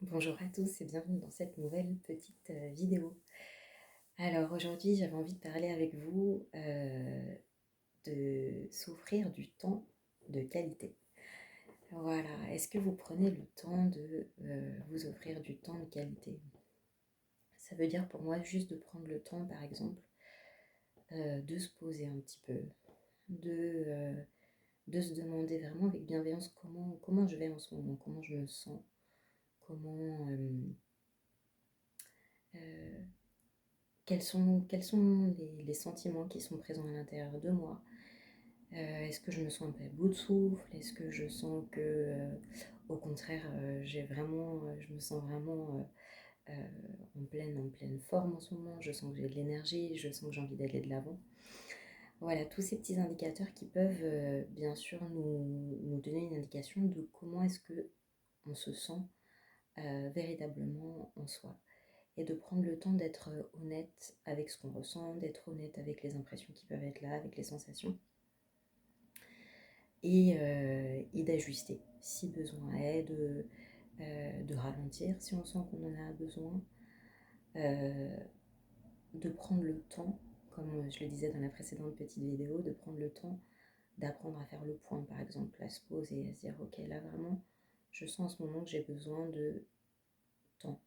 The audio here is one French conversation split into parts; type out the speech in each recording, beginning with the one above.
Bonjour à tous et bienvenue dans cette nouvelle petite vidéo. Alors aujourd'hui j'avais envie de parler avec vous de s'offrir du temps de qualité. Voilà, est-ce que vous prenez le temps de vous offrir du temps de qualité? Ça veut dire pour moi juste de prendre le temps par exemple de se poser un petit peu, de, euh, de se demander vraiment avec bienveillance comment je vais en ce moment, comment je me sens, comment... euh, quels sont les sentiments qui sont présents à l'intérieur de moi. Est-ce que je me sens un peu à bout de souffle? Est-ce que je sens que, au contraire, je me sens vraiment en pleine forme en ce moment? Je sens que j'ai de l'énergie, je sens que j'ai envie d'aller de l'avant. Voilà, tous ces petits indicateurs qui peuvent bien sûr nous donner une indication de comment est-ce que on se sent véritablement en soi et de prendre le temps d'être honnête avec ce qu'on ressent, d'être honnête avec les impressions qui peuvent être là, avec les sensations, et d'ajuster si besoin est, de ralentir si on sent qu'on en a besoin, euh, de prendre le temps, comme je le disais dans la précédente petite vidéo, de prendre le temps d'apprendre à faire le point, par exemple, à se poser, à se dire, ok, là vraiment, je sens en ce moment que j'ai besoin temps,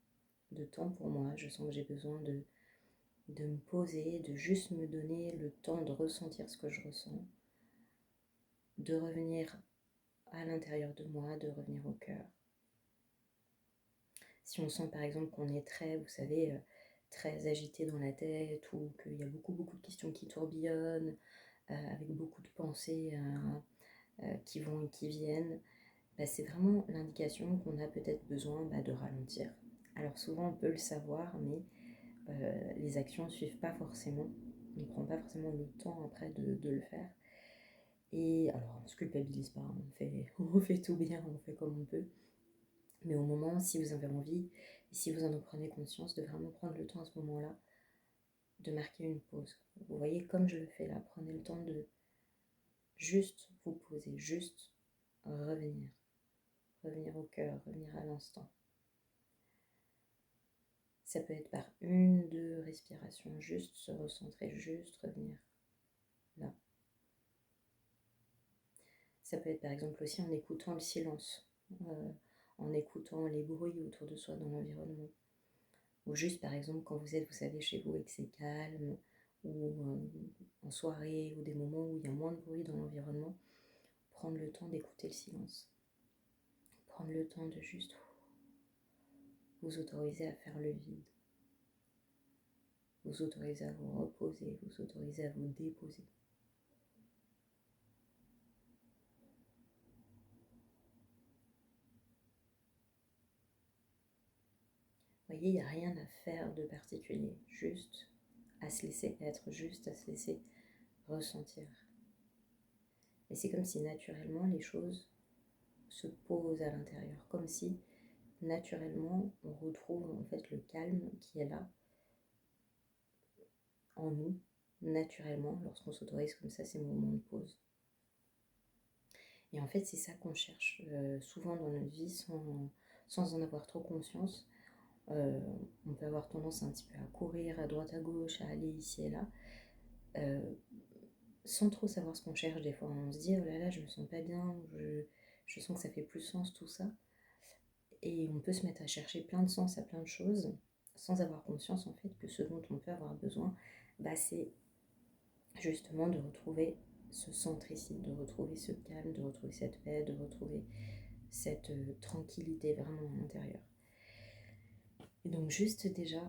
de temps pour moi, je sens que j'ai besoin de me poser, de juste me donner le temps de ressentir ce que je ressens, de revenir à l'intérieur de moi, de revenir au cœur. Si on sent par exemple qu'on est très, vous savez, très agité dans la tête ou qu'il y a beaucoup de questions qui tourbillonnent, avec beaucoup de pensées qui vont et qui viennent, bah, c'est vraiment l'indication qu'on a peut-être besoin de ralentir. Alors souvent on peut le savoir, mais les actions ne suivent pas forcément. On ne prend pas forcément le temps après de le faire. Et alors, on ne se culpabilise pas, on fait tout bien, on fait comme on peut. Mais au moment, si vous avez envie, et si vous en prenez conscience, de vraiment prendre le temps à ce moment-là, de marquer une pause. Vous voyez, comme je le fais là, prenez le temps de juste vous poser, juste revenir. Revenir au cœur, revenir à l'instant. Ça peut être par une, deux respirations, juste se recentrer, juste revenir là. Ça peut être par exemple aussi en écoutant le silence, en écoutant les bruits autour de soi dans l'environnement. Ou juste par exemple quand vous êtes, vous savez, chez vous et que c'est calme, ou en soirée, ou des moments où il y a moins de bruit dans l'environnement, prendre le temps d'écouter le silence. Prendre le temps de juste vous autoriser à faire le vide. Vous autoriser à vous reposer, vous autoriser à vous déposer. Vous voyez, il n'y a rien à faire de particulier, juste à se laisser être, juste à se laisser ressentir. Et c'est comme si naturellement les choses se posent à l'intérieur, comme si naturellement on retrouve en fait le calme qui est là en nous, naturellement, lorsqu'on s'autorise comme ça ces moments de pause. Et en fait c'est ça qu'on cherche souvent dans notre vie sans en avoir trop conscience. On peut avoir tendance un petit peu à courir à droite à gauche, à aller ici et là, sans trop savoir ce qu'on cherche. Des fois on se dit oh là là je me sens pas bien, je sens que ça fait plus sens tout ça, et on peut se mettre à chercher plein de sens à plein de choses sans avoir conscience en fait que ce dont on peut avoir besoin, c'est justement de retrouver ce centre ici, de retrouver ce calme, de retrouver cette paix, de retrouver cette tranquillité vraiment à l'intérieur. Et donc juste déjà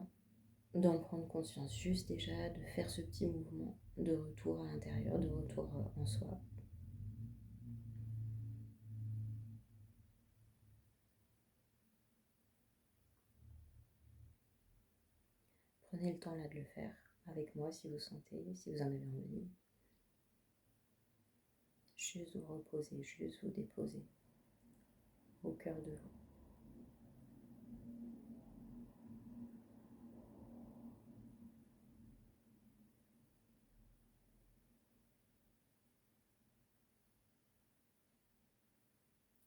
d'en prendre conscience, juste déjà de faire ce petit mouvement de retour à l'intérieur, de retour en soi. Prenez le temps là de le faire avec moi si vous sentez, si vous en avez envie. Juste vous reposer, juste vous déposer au cœur de vous.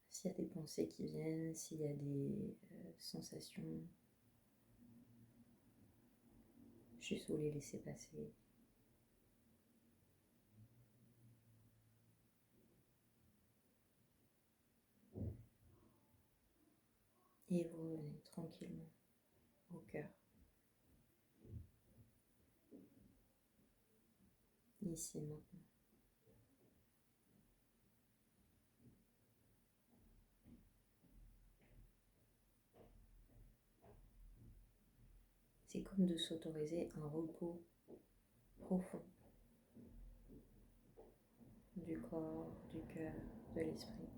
S'il s'il y a des pensées qui viennent, s'il y a des sensations, juste vous les laissez passer. Et vous revenez tranquillement au cœur, ici maintenant. C'est comme de s'autoriser un repos profond du corps, du cœur, de l'esprit.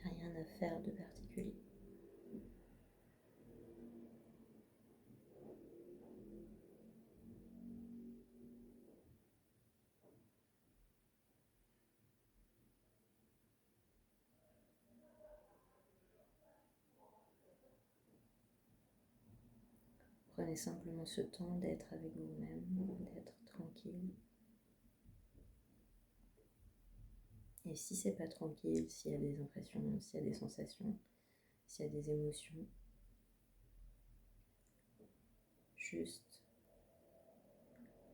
Il n'y a rien à faire de particulier. Prenez simplement ce temps d'être avec vous-même, d'être tranquille. Et si c'est pas tranquille, s'il y a des impressions, s'il y a des sensations, s'il y a des émotions, juste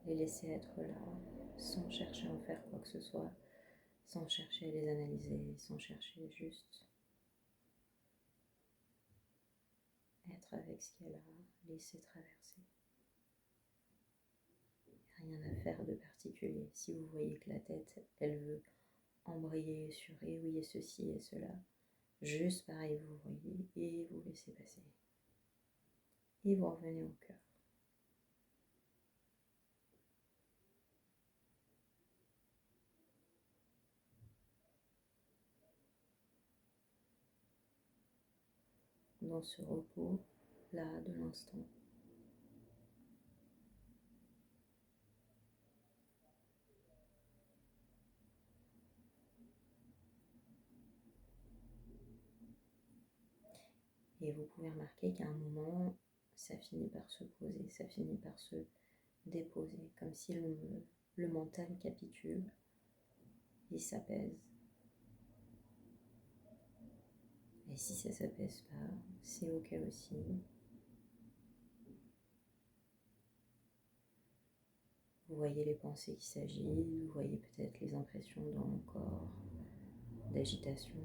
les laisser être là, sans chercher à en faire quoi que ce soit, sans chercher à les analyser, sans chercher, juste être avec ce qui est là, laisser traverser. Rien à faire de particulier. Si vous voyez que la tête, elle veut embrayer sur et oui et ceci et cela, juste pareil, vous voyez et vous laissez passer. Et vous revenez au cœur. Dans ce repos, là, de l'instant. Et vous pouvez remarquer qu'à un moment, ça finit par se poser, ça finit par se déposer, comme si le mental capitule et s'apaise. Et si ça s'apaise pas, c'est ok aussi. Vous voyez les pensées qui s'agitent, vous voyez peut-être les impressions dans le corps, d'agitation,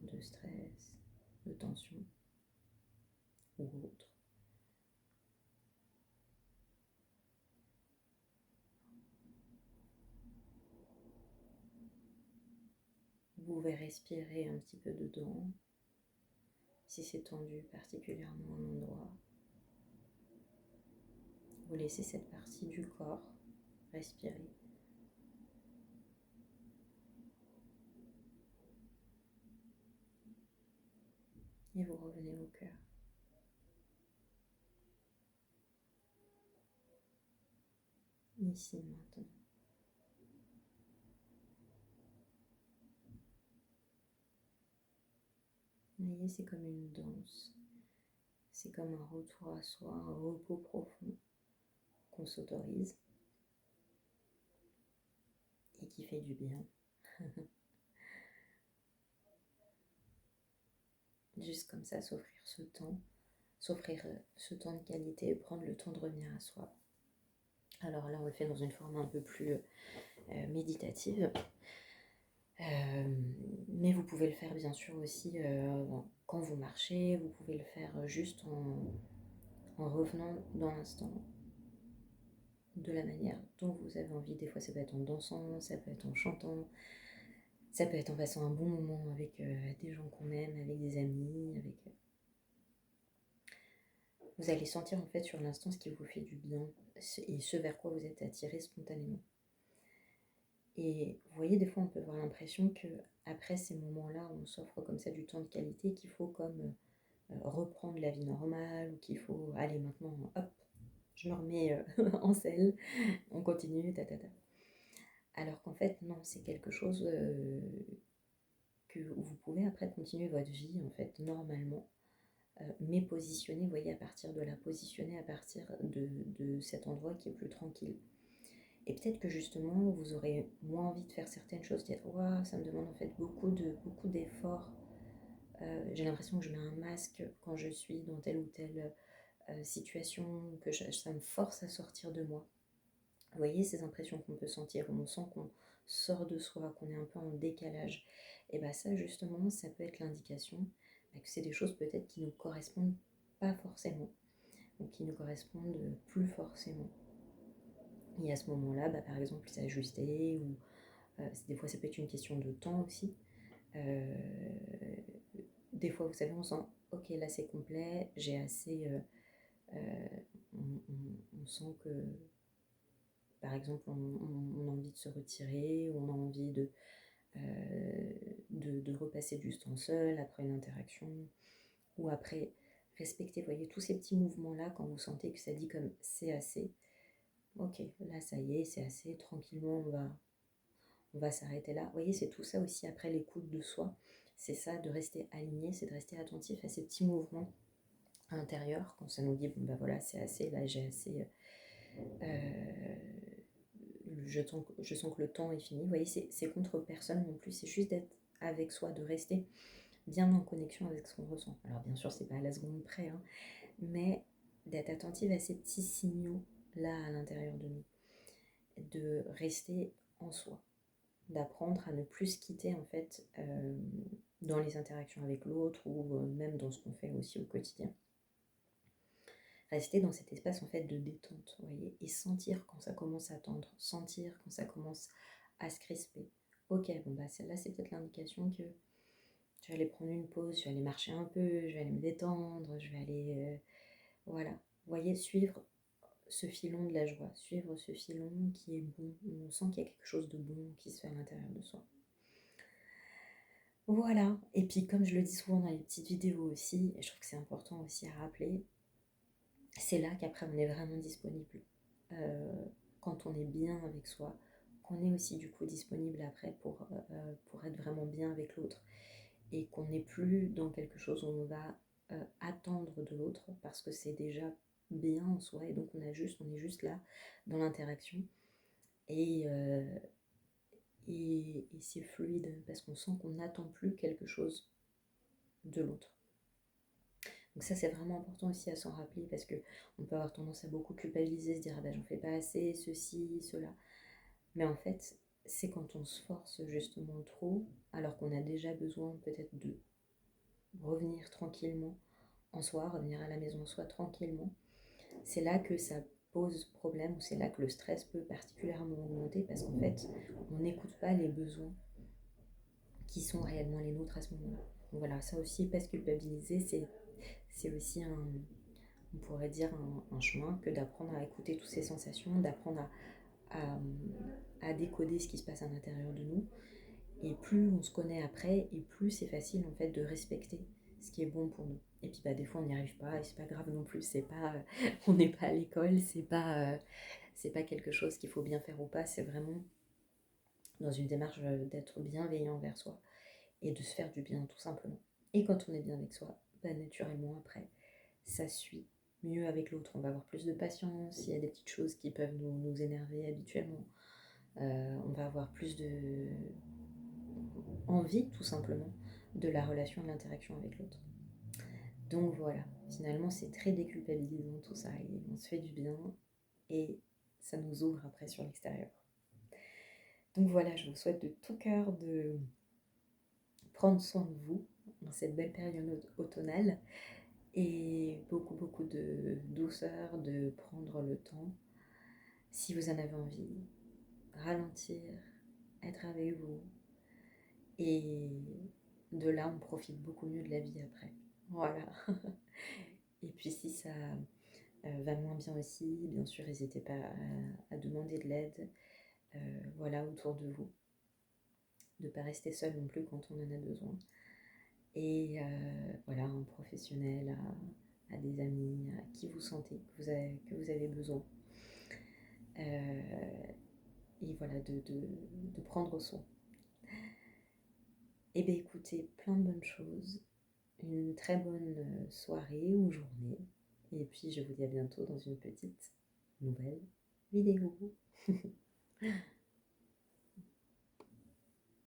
de stress, de tension ou autre. Vous pouvez respirer un petit peu dedans, si c'est tendu particulièrement à un endroit. Vous laissez cette partie du corps respirer. Et vous revenez au cœur. Ici, maintenant. Vous voyez, c'est comme une danse. C'est comme un retour à soi, un repos profond qu'on s'autorise et qui fait du bien. Juste comme ça, s'offrir ce temps de qualité, prendre le temps de revenir à soi. Alors là, on le fait dans une forme un peu plus méditative. Mais vous pouvez le faire bien sûr aussi quand vous marchez, vous pouvez le faire juste en revenant dans l'instant, de la manière dont vous avez envie. Des fois ça peut être en dansant, ça peut être en chantant, ça peut être en passant un bon moment avec des gens qu'on aime, avec des amis, Vous allez sentir en fait sur l'instant ce qui vous fait du bien et ce vers quoi vous êtes attiré spontanément. Et vous voyez, des fois on peut avoir l'impression que après ces moments-là, on s'offre comme ça du temps de qualité, qu'il faut comme reprendre la vie normale, ou qu'il faut aller maintenant, hop, je me remets en selle, on continue, Alors qu'en fait, non, c'est quelque chose que vous pouvez après continuer votre vie, en fait, normalement, mais positionnée, vous voyez, à partir de la positionner, à partir de cet endroit qui est plus tranquille. Et peut-être que justement, vous aurez moins envie de faire certaines choses, dire waouh, ça me demande en fait beaucoup d'efforts. J'ai l'impression que je mets un masque quand je suis dans telle ou telle situation, que ça me force à sortir de moi. Vous voyez ces impressions qu'on peut sentir, où on sent qu'on sort de soi, qu'on est un peu en décalage. Et bien ça justement, ça peut être l'indication que c'est des choses peut-être qui nous correspondent pas forcément, ou qui nous correspondent plus forcément. Et à ce moment-là, par exemple, s'ajuster, ou des fois ça peut être une question de temps aussi. Euh, des fois, vous savez, on sent, ok, là c'est complet, j'ai assez... on sent que, par exemple, on a envie de se retirer, on a envie de repasser du temps seul après une interaction, ou après respecter, voyez, tous ces petits mouvements-là, quand vous sentez que ça dit comme c'est assez, ok, là ça y est, c'est assez, tranquillement, on va s'arrêter là. Vous voyez, c'est tout ça aussi après l'écoute de soi, c'est ça, de rester aligné, c'est de rester attentif à ces petits mouvements intérieurs, quand ça nous dit, bon voilà, c'est assez, là j'ai assez... je sens que le temps est fini. Vous voyez, c'est contre personne non plus, c'est juste d'être avec soi, de rester bien en connexion avec ce qu'on ressent. Alors bien sûr, c'est pas à la seconde près, hein, mais d'être attentive à ces petits signaux là à l'intérieur de nous, de rester en soi, d'apprendre à ne plus se quitter en fait dans les interactions avec l'autre, ou même dans ce qu'on fait aussi au quotidien. Rester dans cet espace en fait de détente, vous voyez, et sentir quand ça commence à tendre, sentir quand ça commence à se crisper. Ok, bon celle-là c'est peut-être l'indication que je vais aller prendre une pause, je vais aller marcher un peu, je vais aller me détendre, je vais aller... voilà, vous voyez, suivre ce filon de la joie, suivre ce filon qui est bon, où on sent qu'il y a quelque chose de bon qui se fait à l'intérieur de soi. Voilà, et puis comme je le dis souvent dans les petites vidéos aussi, et je trouve que c'est important aussi à rappeler, c'est là qu'après on est vraiment disponible. Quand on est bien avec soi, qu'on est aussi du coup disponible après pour être vraiment bien avec l'autre, et qu'on n'est plus dans quelque chose où on va attendre de l'autre parce que c'est déjà bien en soi, et donc on est juste là dans l'interaction, et, et c'est fluide parce qu'on sent qu'on n'attend plus quelque chose de l'autre. Donc ça c'est vraiment important aussi à s'en rappeler, parce que on peut avoir tendance à beaucoup culpabiliser, se dire ah j'en fais pas assez, ceci, cela. Mais en fait, c'est quand on se force justement trop, alors qu'on a déjà besoin peut-être de revenir tranquillement en soi, revenir à la maison en soi tranquillement. C'est là que ça pose problème, ou c'est là que le stress peut particulièrement augmenter, parce qu'en fait, on n'écoute pas les besoins qui sont réellement les nôtres à ce moment-là. Donc voilà, ça aussi, pas se culpabiliser, c'est aussi on pourrait dire un chemin, que d'apprendre à écouter toutes ces sensations, d'apprendre à, à décoder ce qui se passe à l'intérieur de nous. Et plus on se connaît après, et plus c'est facile en fait de respecter ce qui est bon pour nous. Et puis des fois on n'y arrive pas, et c'est pas grave non plus, c'est pas, on n'est pas à l'école, c'est pas quelque chose qu'il faut bien faire ou pas, c'est vraiment dans une démarche d'être bienveillant envers soi, et de se faire du bien tout simplement. Et quand on est bien avec soi, naturellement après, ça suit mieux avec l'autre, on va avoir plus de patience, il y a des petites choses qui peuvent nous énerver habituellement, on va avoir plus de envie tout simplement de la relation, de l'interaction avec l'autre. Donc voilà, finalement c'est très déculpabilisant tout ça, et on se fait du bien, et ça nous ouvre après sur l'extérieur. Donc voilà, je vous souhaite de tout cœur de prendre soin de vous dans cette belle période automnale, et beaucoup de douceur, de prendre le temps, si vous en avez envie, ralentir, être avec vous, et de là on profite beaucoup mieux de la vie après. Voilà. Et puis si ça va moins bien aussi, bien sûr, n'hésitez pas à demander de l'aide, voilà, autour de vous. De ne pas rester seul non plus quand on en a besoin. Et voilà, un professionnel, à des amis, à qui vous sentez que vous avez besoin. Et voilà, de prendre soin. Et bien écoutez, plein de bonnes choses. une très bonne, soirée ou journée et puis je vous dis à bientôt dans une petite nouvelle vidéo.